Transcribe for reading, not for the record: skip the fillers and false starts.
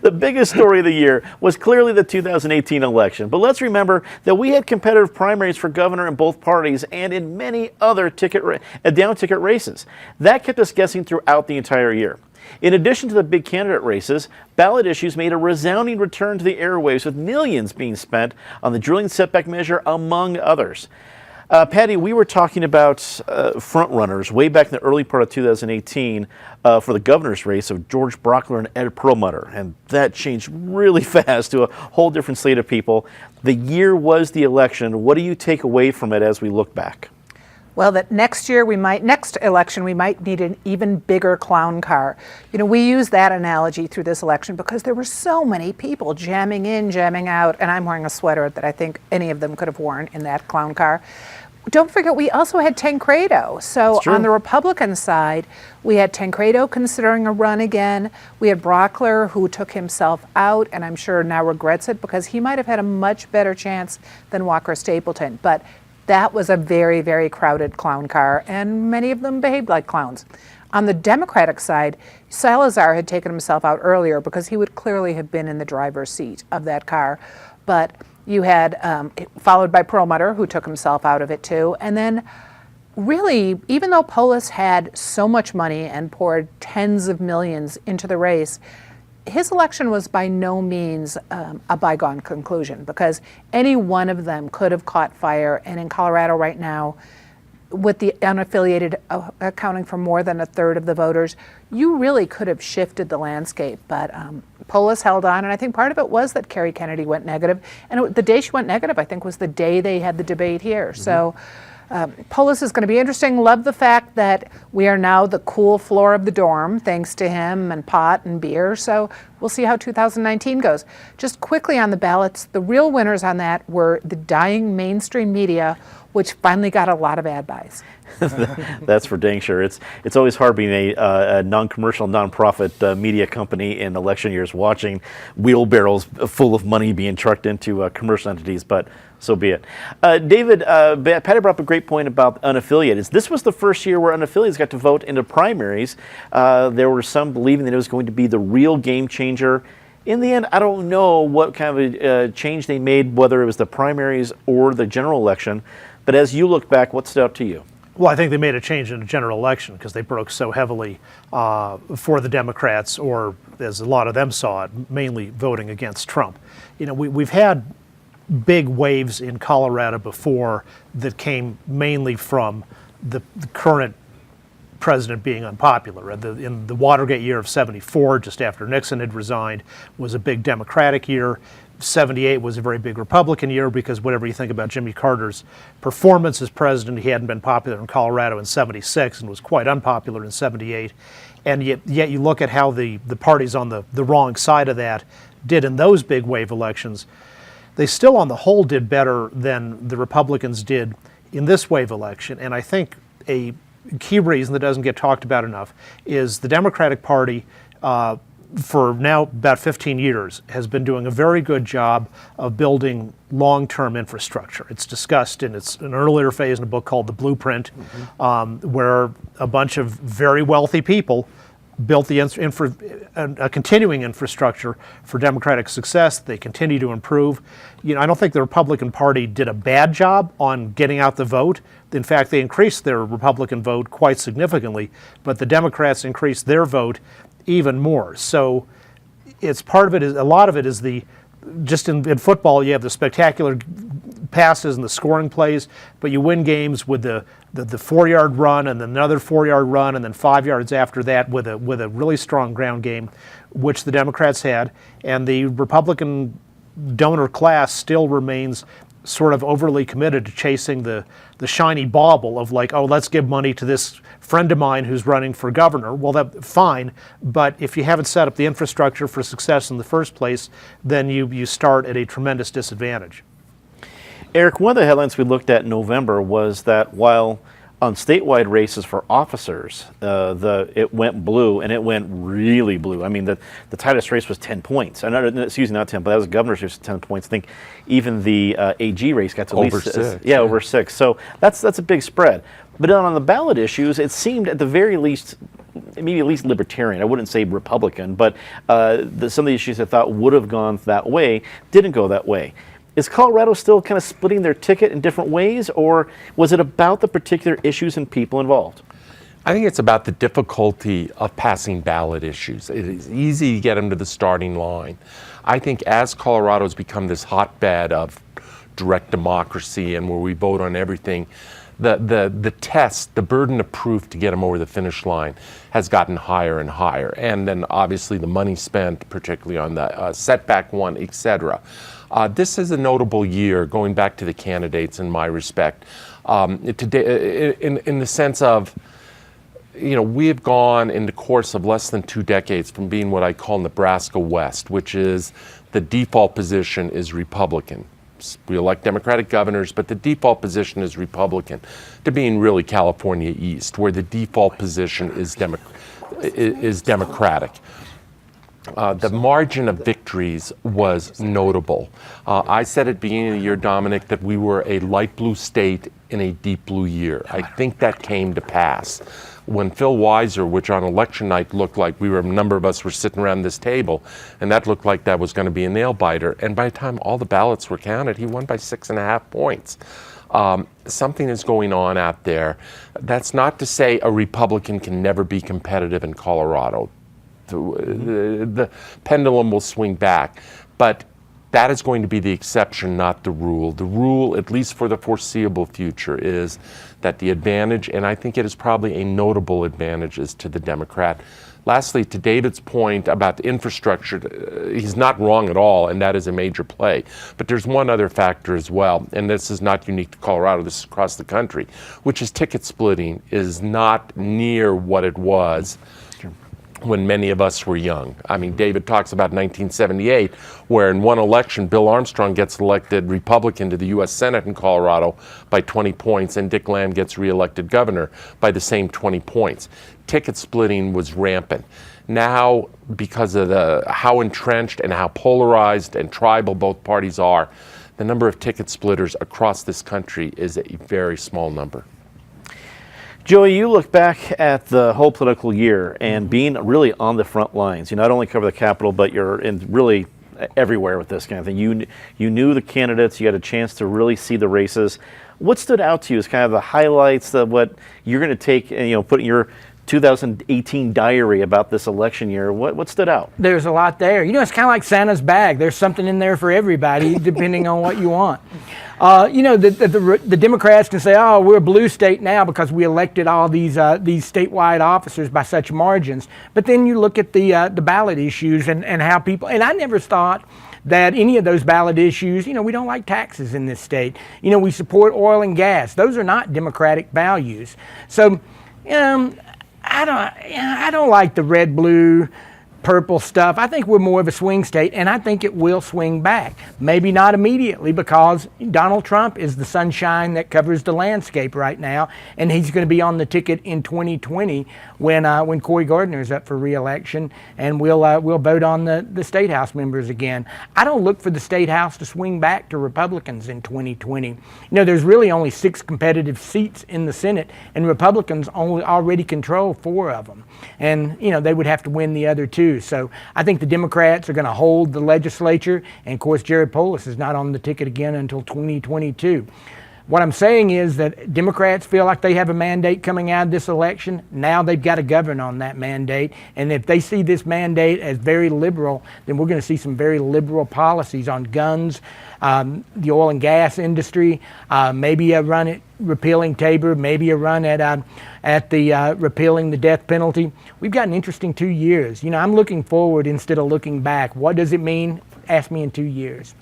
The biggest story of the year was clearly the 2018 election. But let's remember that we had competitive primaries for governor in both parties and in many other down-ticket races. That kept us guessing throughout the entire year. In addition to the big candidate races, ballot issues made a resounding return to the airwaves, with millions being spent on the drilling setback measure, among others. Patty, we were talking about front runners way back in the early part of 2018 for the governor's race of George Brockler and Ed Perlmutter, and that changed really fast to a whole different slate of people. The year was the election. What do you take away from it as we look back? Well, that next election, we might need an even bigger clown car. You know, we use that analogy through this election because there were so many people jamming in, jamming out, and I'm wearing a sweater that I think any of them could have worn in that clown car. Don't forget, we also had Tancredo. So on the Republican side, we had Tancredo considering a run again. We had Brockler, who took himself out, and I'm sure now regrets it because he might have had a much better chance than Walker Stapleton. But that was a very, very crowded clown car, and many of them behaved like clowns. On the Democratic side, Salazar had taken himself out earlier because he would clearly have been in the driver's seat of that car. But you had, followed by Perlmutter, who took himself out of it too. And then really, even though Polis had so much money and poured tens of millions into the race, his election was by no means a bygone conclusion, because any one of them could have caught fire. And in Colorado right now, with the unaffiliated accounting for more than a third of the voters, you really could have shifted the landscape. But Polis held on, and I think part of it was that Kerry Kennedy went negative. And the day she went negative, I think, was the day they had the debate here. Mm-hmm. So Polis is going to be interesting. Love the fact that we are now the cool floor of the dorm, thanks to him and pot and beer. So we'll see how 2019 goes. Just quickly on the ballots, the real winners on that were the dying mainstream media, which finally got a lot of ad buys. That's for dang sure. It's always hard being a non-commercial, non-profit media company in election years, watching wheelbarrows full of money being trucked into commercial entities, but so be it. David, Patty brought up a great point about unaffiliated. This was the first year where unaffiliates got to vote in the primaries. There were some believing that it was going to be the real game changer. In the end, I don't know what kind of a change they made, whether it was the primaries or the general election. But as you look back, what stood out to you? Well, I think they made a change in the general election because they broke so heavily for the Democrats, or as a lot of them saw it, mainly voting against Trump. You know, we've had big waves in Colorado before that came mainly from the current president being unpopular. In the Watergate year of '74, just after Nixon had resigned, was a big Democratic year. '78 was a very big Republican year because whatever you think about Jimmy Carter's performance as president, he hadn't been popular in Colorado in '76 and was quite unpopular in '78. And yet you look at how the parties on the wrong side of that did in those big wave elections. They still on the whole did better than the Republicans did in this wave election. And I think a key reason that doesn't get talked about enough is the Democratic Party for now about 15 years has been doing a very good job of building long-term infrastructure. It's discussed in an earlier phase in a book called The Blueprint, where a bunch of very wealthy people built a continuing infrastructure for Democratic success. They continue to improve. You know, I don't think the Republican Party did a bad job on getting out the vote. In fact, they increased their Republican vote quite significantly, but the Democrats increased their vote even more. So it's part of it is, a lot of it is just in football, you have the spectacular passes and the scoring plays, but you win games with the 4-yard run and then another 4-yard run and then 5 yards after that with a really strong ground game, which the Democrats had. And the Republican donor class still remains sort of overly committed to chasing the shiny bauble of like, oh, let's give money to this friend of mine who's running for governor. Well, that's fine, but if you haven't set up the infrastructure for success in the first place, then you start at a tremendous disadvantage. Eric, one of the headlines we looked at in November was that while on statewide races for officers, it went blue, and it went really blue. I mean, the tightest race was 10 points. Excuse me, not 10, but that was a governor's race, 10 points. I think even the AG race got to over at least 6. Over 6. So that's a big spread. But on the ballot issues, it seemed at the very least, maybe at least libertarian, I wouldn't say Republican, but some of the issues I thought would have gone that way didn't go that way. Is Colorado still kind of splitting their ticket in different ways, or was it about the particular issues and people involved? I think it's about the difficulty of passing ballot issues. It is easy to get them to the starting line. I think as Colorado's become this hotbed of direct democracy and where we vote on everything, the test, the burden of proof to get them over the finish line has gotten higher and higher. And then obviously the money spent, particularly on the setback one, et cetera. This is a notable year, going back to the candidates in my respect, today, in the sense of, we have gone in the course of less than 2 decades from being what I call Nebraska West, which is the default position is Republican. We elect Democratic governors, but the default position is Republican, to being really California East, where the default position is Democratic. The margin of victories was notable. I said at the beginning of the year, Dominic, that we were a light blue state in a deep blue year. I think that came to pass. When Phil Weiser, which on election night looked like a number of us were sitting around this table, and that looked like that was going to be a nail biter, and by the time all the ballots were counted, he won by 6.5 points. Something is going on out there. That's not to say a Republican can never be competitive in Colorado. The pendulum will swing back, but that is going to be the exception, not the rule. The rule, at least for the foreseeable future, is that the advantage, and I think it is probably a notable advantage, is to the Democrat. Lastly, to David's point about the infrastructure, he's not wrong at all, and that is a major play. But there's one other factor as well, and this is not unique to Colorado, this is across the country, which is ticket splitting is not near what it was when many of us were young. I mean, David talks about 1978, where in one election, Bill Armstrong gets elected Republican to the U.S. Senate in Colorado by 20 points, and Dick Lamb gets reelected governor by the same 20 points. Ticket splitting was rampant. Now, because of how entrenched and how polarized and tribal both parties are, the number of ticket splitters across this country is a very small number. Joey, you look back at the whole political year and being really on the front lines. You not only cover the Capitol, but you're in really everywhere with this kind of thing. You knew the candidates. You had a chance to really see the races. What stood out to you as kind of the highlights of what you're going to take and put in your 2018 diary about this election year? What stood out? There's a lot there. It's kind of like Santa's bag. There's something in there for everybody, depending on what you want. The Democrats can say, "Oh, we're a blue state now because we elected all these statewide officers by such margins." But then you look at the ballot issues and how people. And I never thought that any of those ballot issues. We don't like taxes in this state. We support oil and gas. Those are not Democratic values. So, I don't like the red, blue, purple stuff. I think we're more of a swing state, and I think it will swing back. Maybe not immediately, because Donald Trump is the sunshine that covers the landscape right now, and he's going to be on the ticket in 2020 when Cory Gardner is up for re-election, and we'll vote on the state house members again. I don't look for the state house to swing back to Republicans in 2020. There's really only 6 competitive seats in the Senate, and Republicans already control 4 of them, and they would have to win the other 2. So I think the Democrats are going to hold the legislature, and of course Jared Polis is not on the ticket again until 2022. What I'm saying is that Democrats feel like they have a mandate coming out of this election. Now they've got to govern on that mandate, and if they see this mandate as very liberal, then we're going to see some very liberal policies on guns, the oil and gas industry, maybe a run at repealing Tabor, maybe a run at the repealing the death penalty. We've got an interesting 2 years. I'm looking forward instead of looking back. What does it mean? Ask me in 2 years.